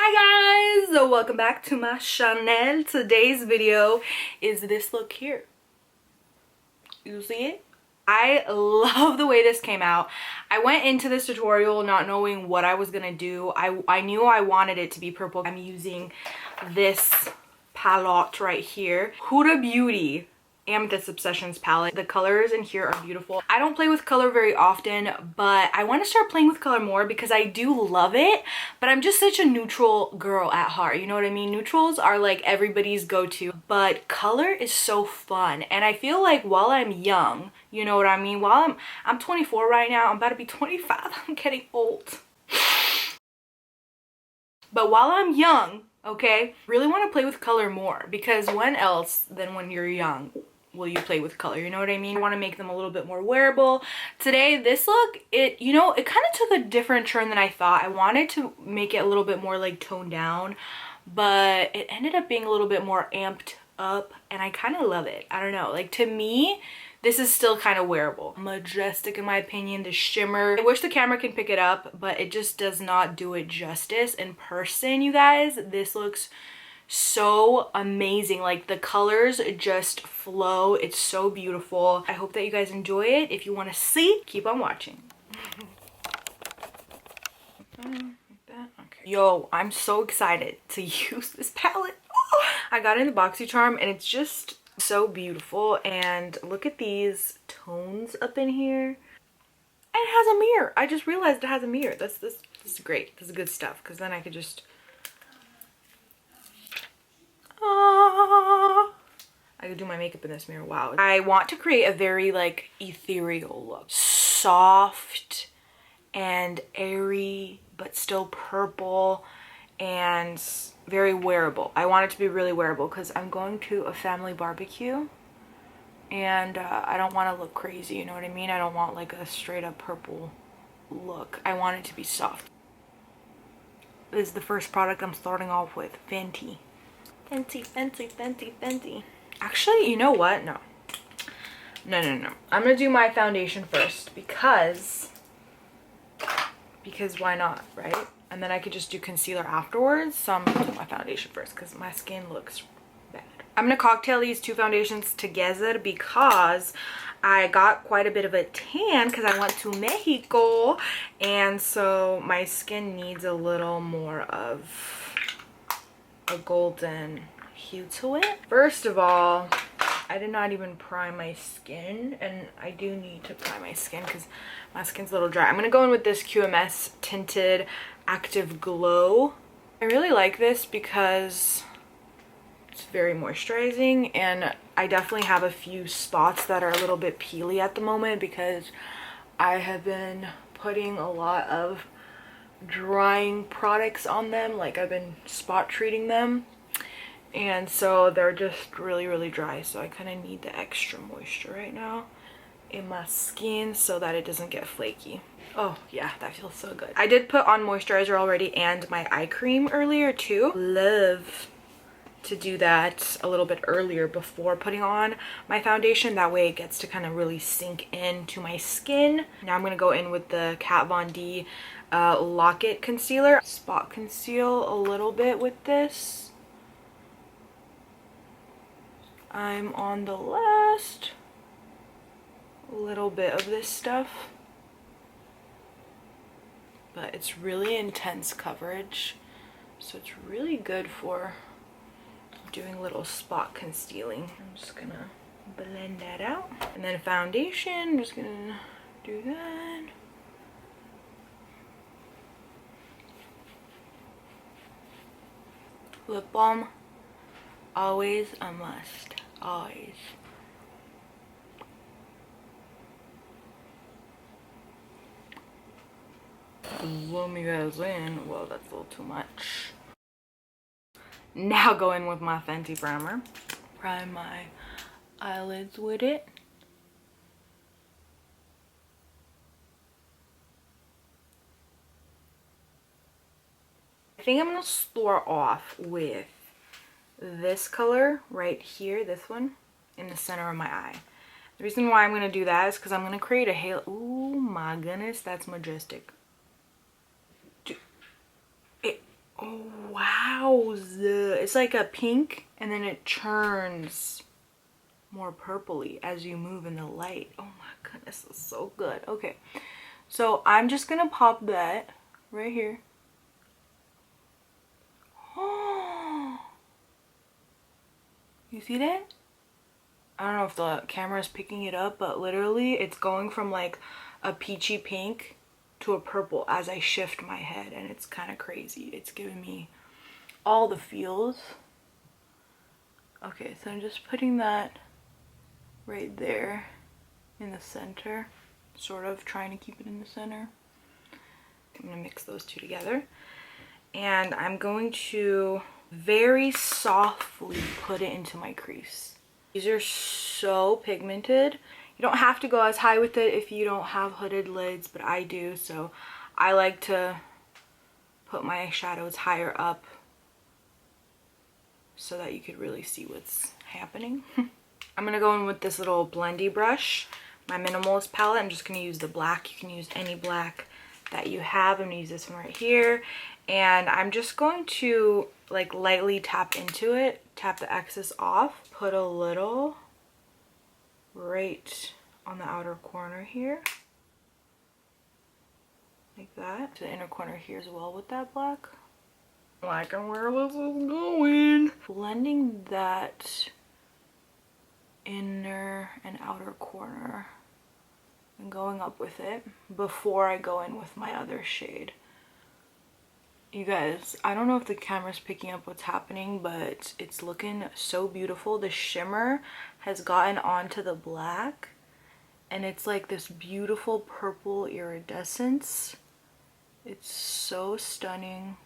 Hi guys, so welcome back to my channel. Today's video is this look here. You see it? I love the way this came out. I went into this tutorial not knowing what I was gonna do. I knew I wanted it to be purple. I'm using this palette right here, Huda Beauty Amethyst Obsessions palette. The colors in here are beautiful. I don't play with color very often, but I want to start playing with color more because I do love it, but I'm just such a neutral girl at heart, you know what I mean? Neutrals are like everybody's go-to, but color is so fun. And I feel like while I'm young, you know what I mean, while I'm 24 right now, I'm about to be 25. I'm getting old. But while I'm young, okay, really want to play with color more, because when else than when you're young will you play with color, you know what I mean? I want to make them a little bit more wearable. Today, this look, it kind of took a different turn than I thought. I wanted to make it a little bit more like toned down, but it ended up being a little bit more amped up, and I kind of love it. I don't know, like, to me, this is still kind of wearable. Majestic in my opinion. The shimmer, I wish the camera can pick it up, but it just does not do it justice in person, you guys. This looks so amazing. Like, the colors just flow. It's so beautiful. I hope that you guys enjoy it. If you want to see, keep on watching. Like that. Okay. Yo, I'm so excited to use this palette. I got it in the BoxyCharm and it's just so beautiful. And look at these tones up in here. And it has a mirror. I just realized it has a mirror. This is great. This is good stuff, because then I could just I could do my makeup in this mirror. Wow. I want to create a very like ethereal look. Soft and airy, but still purple and very wearable. I want it to be really wearable because I'm going to a family barbecue and I don't want to look crazy, you know what I mean? I don't want like a straight up purple look. I want it to be soft. This is the first product I'm starting off with. Fenty. Fenty. Actually, you know what? No. I'm gonna do my foundation first because why not, right? And then I could just do concealer afterwards. So I'm gonna do my foundation first because my skin looks bad. I'm gonna cocktail these two foundations together because I got quite a bit of a tan because I went to Mexico, and so my skin needs a little more of a golden hue to it. First of all, I did not even prime my skin, and I do need to prime my skin because my skin's a little dry. I'm gonna go in with this QMS Tinted Active Glow. I really like this because it's very moisturizing, and I definitely have a few spots that are a little bit peely at the moment because I have been putting a lot of drying products on them. Like, I've been spot treating them, and so they're just really dry. So I kind of need the extra moisture right now in my skin so that it doesn't get flaky. Oh yeah, that feels so good. I did put on moisturizer already and my eye cream earlier too. Love to do that a little bit earlier before putting on my foundation. That way it gets to kind of really sink into my skin. Now I'm gonna go in with the Kat Von D Lock-It concealer. Spot conceal a little bit with this. I'm on the last little bit of this stuff, but it's really intense coverage, so it's really good for doing little spot concealing. I'm just gonna blend that out. And then foundation, I'm just gonna do that. Lip balm, always a must, always. Zoom you guys in. Well, that's a little too much. Now go in with my Fenty primer. Prime my eyelids with it. I think I'm gonna start off with this color right here, this one, in the center of my eye. The reason why I'm gonna do that is because I'm gonna create a halo. Oh my goodness, that's majestic. Oh wow. Wowza. It's like a pink and then it turns more purpley as you move in the light. Oh my goodness, it's so good. Okay, so I'm just gonna pop that right here. Oh, you see that? I don't know if the camera is picking it up, but literally it's going from like a peachy pink to a purple as I shift my head, and it's kind of crazy. It's giving me all the feels. Okay, so I'm just putting that right there in the center, sort of trying to keep it in the center. I'm gonna mix those two together, and I'm going to very softly put it into my crease. These are so pigmented. You don't have to go as high with it if you don't have hooded lids, but I do, so I like to put my shadows higher up so that you could really see what's happening. I'm gonna go in with this little blendy brush, my Minimalist palette. I'm just gonna use the black. You can use any black that you have. I'm gonna use this one right here, and I'm just going to like lightly tap into it, tap the excess off, put a little right on the outer corner here, like that, to the inner corner here as well with that black. Liking where this is going. Blending that inner and outer corner and going up with it before I go in with my other shade. You guys, I don't know if the camera's picking up what's happening, but it's looking so beautiful. The shimmer has gotten onto the black and it's like this beautiful purple iridescence. It's so stunning.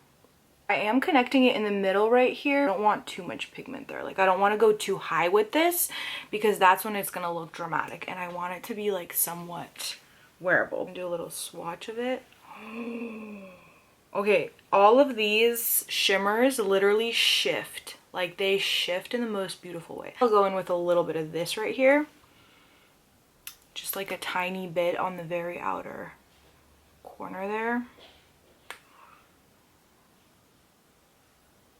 I am connecting it in the middle right here. I don't want too much pigment there. Like, I don't want to go too high with this because that's when it's gonna look dramatic, and I want it to be like somewhat wearable. Do a little swatch of it. Okay, all of these shimmers literally shift. Like, they shift in the most beautiful way. I'll go in with a little bit of this right here. Just like a tiny bit on the very outer corner there.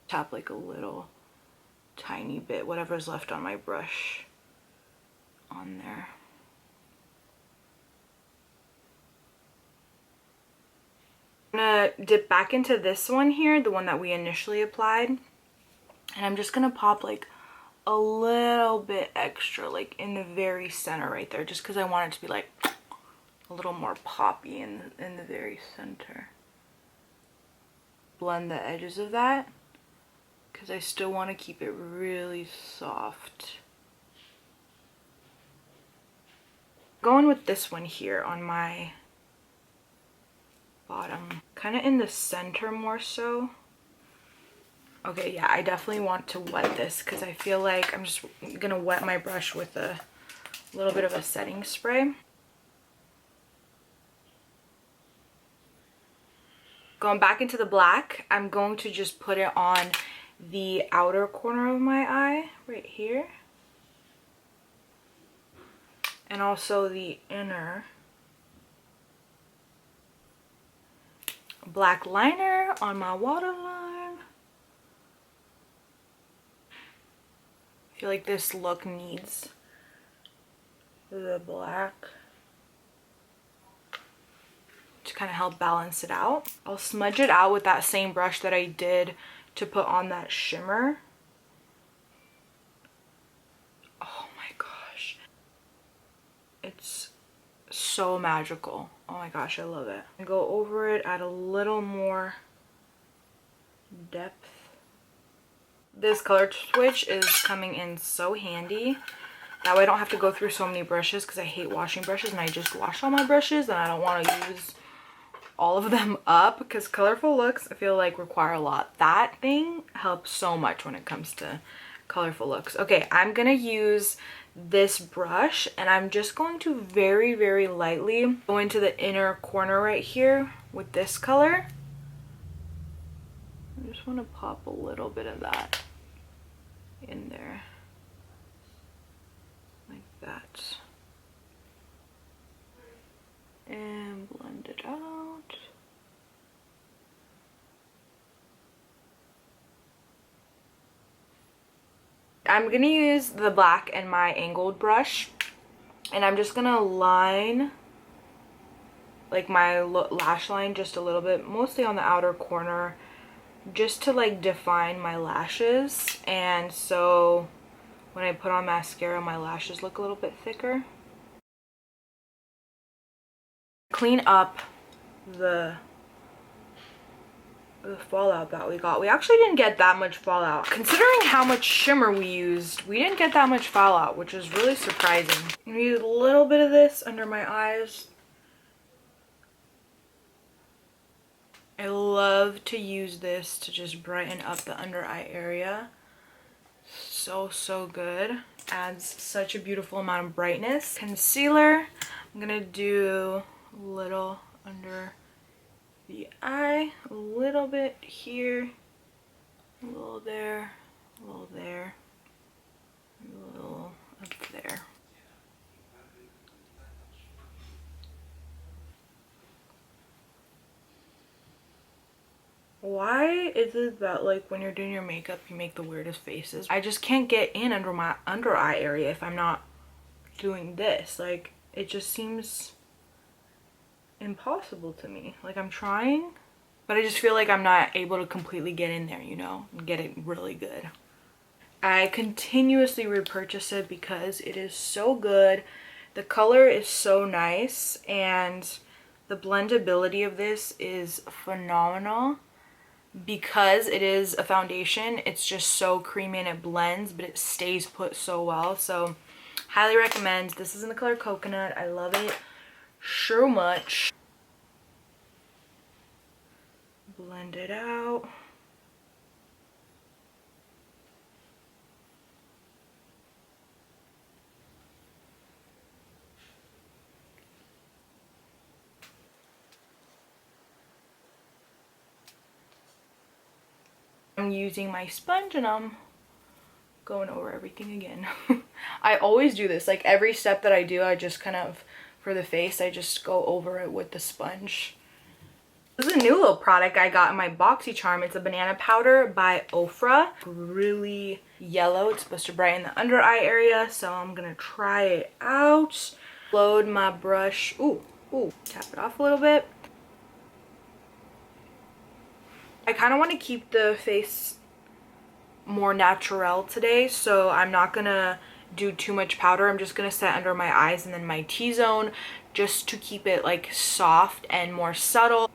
Tap like a little tiny bit, whatever's left on my brush, on there. I'm gonna dip back into this one here, the one that we initially applied, and I'm just gonna pop like a little bit extra, like in the very center right there, just because I want it to be like a little more poppy in the very center. Blend the edges of that, because I still want to keep it really soft. Going with this one here on my bottom, kind of in the center more so. Okay, yeah, I definitely want to wet this because I feel like I'm just gonna wet my brush with a little bit of a setting spray. Going back into the black, I'm going to just put it on the outer corner of my eye right here, and also the inner. Black liner on my waterline. I feel like this look needs the black to kind of help balance it out. I'll smudge it out with that same brush that I did to put on that shimmer. Oh my gosh, it's so magical. Oh my gosh, I love it. I go over it, add a little more depth. This color switch is coming in so handy. That way I don't have to go through so many brushes, because I hate washing brushes and I just wash all my brushes and I don't want to use all of them up, because colorful looks I feel like require a lot. That thing helps so much when it comes to colorful looks. Okay, I'm gonna use this brush and I'm just going to very, very lightly go into the inner corner right here with this color. I just want to pop a little bit of that in there, like that, and blend it out. I'm gonna use the black and my angled brush, and I'm just gonna line like my lash line just a little bit, mostly on the outer corner, just to like define my lashes, and so when I put on mascara my lashes look a little bit thicker. Clean up the fallout that we got. We actually didn't get that much fallout. Considering how much shimmer we used, we didn't get that much fallout, which is really surprising. I'm gonna use a little bit of this under my eyes. I love to use this to just brighten up the under eye area. So good. Adds such a beautiful amount of brightness. Concealer, I'm gonna do a little under the eye, a little bit here, a little there, a little there, a little up there. Why is it that like when you're doing your makeup you make the weirdest faces? I just can't get in under my under eye area if I'm not doing this. Like, it just seems impossible to me. Like, I'm trying, but I just feel like I'm not able to completely get in there, you know, and get it really good. I continuously repurchase it because it is so good. The color is so nice, and the blendability of this is phenomenal. Because it is a foundation, it's just so creamy and it blends, but it stays put so well. So highly recommend. This is in the color Coconut. I love it so much. Blend it out. I'm using my sponge and I'm going over everything again. I always do this. Like, every step that I do, I just kind of, for the face, I just go over it with the sponge. This is a new little product I got in my BoxyCharm. It's a banana powder by Ofra. Really yellow. It's supposed to brighten the under eye area, so I'm gonna try it out. Load my brush. Ooh, tap it off a little bit. I kind of want to keep the face more natural today, so I'm not gonna do too much powder. I'm just gonna set under my eyes and then my T-zone, just to keep it like soft and more subtle.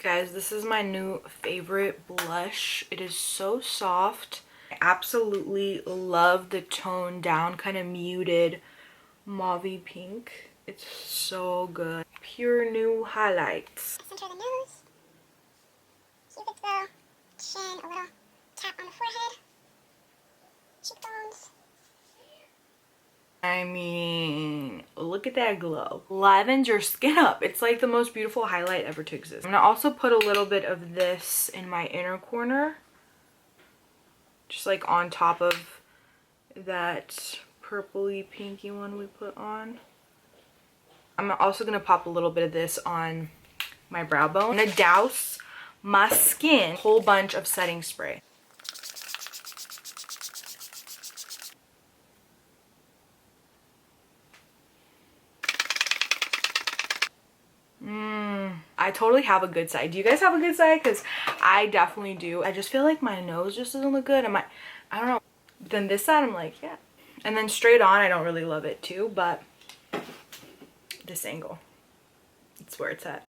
Guys, this is my new favorite blush. It is so soft. I absolutely love the toned down, kind of muted mauvey pink. It's so good. Pure Nude highlights. Center the nose, cupid's bow, chin, a little tap on the forehead, cheekbones. I mean, look at that glow. Livens your skin up. It's like the most beautiful highlight ever to exist. I'm gonna also put a little bit of this in my inner corner, just like on top of that purpley pinky one we put on. I'm also gonna pop a little bit of this on my brow bone. I'm gonna douse my skin a whole bunch of setting spray. I totally have a good side. Do you guys have a good side? Because I definitely do. I just feel like my nose just doesn't look good. I don't know. But then this side, I'm like, yeah. And then straight on, I don't really love it too, but this angle, it's where it's at.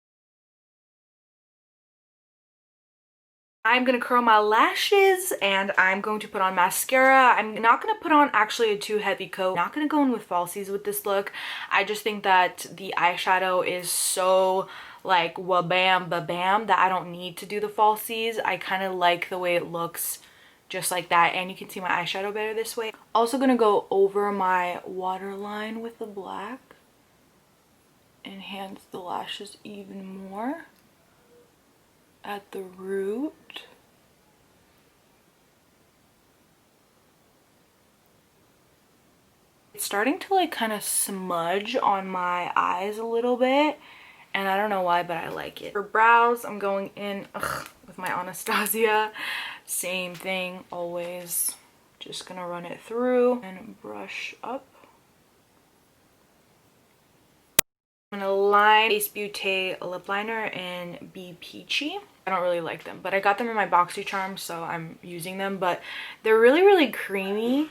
I'm gonna curl my lashes and I'm going to put on mascara. I'm not gonna put on actually a too heavy coat. I'm not gonna go in with falsies with this look. I just think that the eyeshadow is so like wabam babam that I don't need to do the falsies. I kind of like the way it looks just like that, and you can see my eyeshadow better this way. Also gonna go over my waterline with the black. Enhance the lashes even more at the root. It's starting to like kind of smudge on my eyes a little bit, and I don't know why, but I like it. For brows, I'm going in with my Anastasia. Same thing, always. Just gonna run it through and brush up. I'm gonna line Face Beauty lip liner in Be Peachy. I don't really like them, but I got them in my BoxyCharm, so I'm using them. But they're really creamy,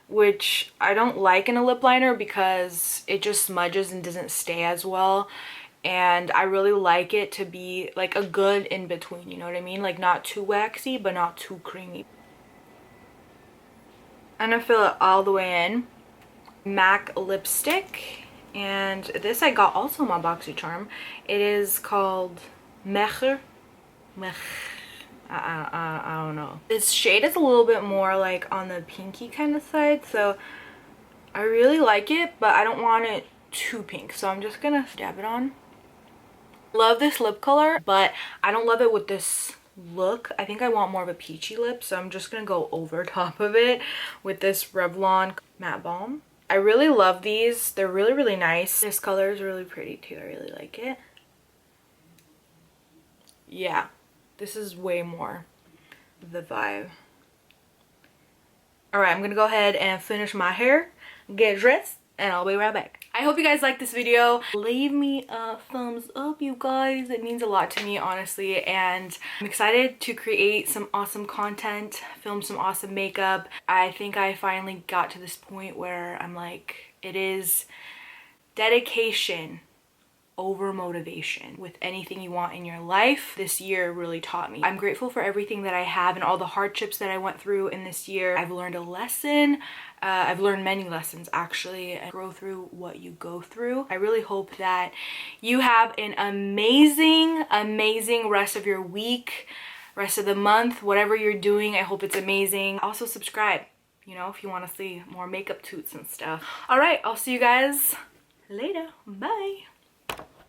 which I don't like in a lip liner because it just smudges and doesn't stay as well. And I really like it to be like a good in between, you know what I mean? Like not too waxy, but not too creamy. I'm gonna fill it all the way in. MAC lipstick, and this I got also in my BoxyCharm. It is called Mecher. I don't know. This shade is a little bit more like on the pinky kind of side, so I really like it, but I don't want it too pink, so I'm just gonna dab it on. Love this lip color, but I don't love it with this look. I think I want more of a peachy lip, so I'm just gonna go over top of it with this Revlon matte balm. I really love these. They're really nice. This color is really pretty too. I really like it. Yeah, this is way more the vibe. All right, I'm gonna go ahead and finish my hair, get dressed, and I'll be right back. I hope you guys liked this video. Leave me a thumbs up, you guys. It means a lot to me, honestly, and I'm excited to create some awesome content, film some awesome makeup. I think I finally got to this point where I'm like, it is dedication over motivation with anything you want in your life. This year really taught me. I'm grateful for everything that I have and all the hardships that I went through in this year. I've learned a lesson. I've learned many lessons actually, and grow through what you go through. I really hope that you have an amazing rest of your week, rest of the month, whatever you're doing. I hope it's amazing. Also subscribe, you know, if you want to see more makeup toots and stuff. All right, I'll see you guys later. Bye.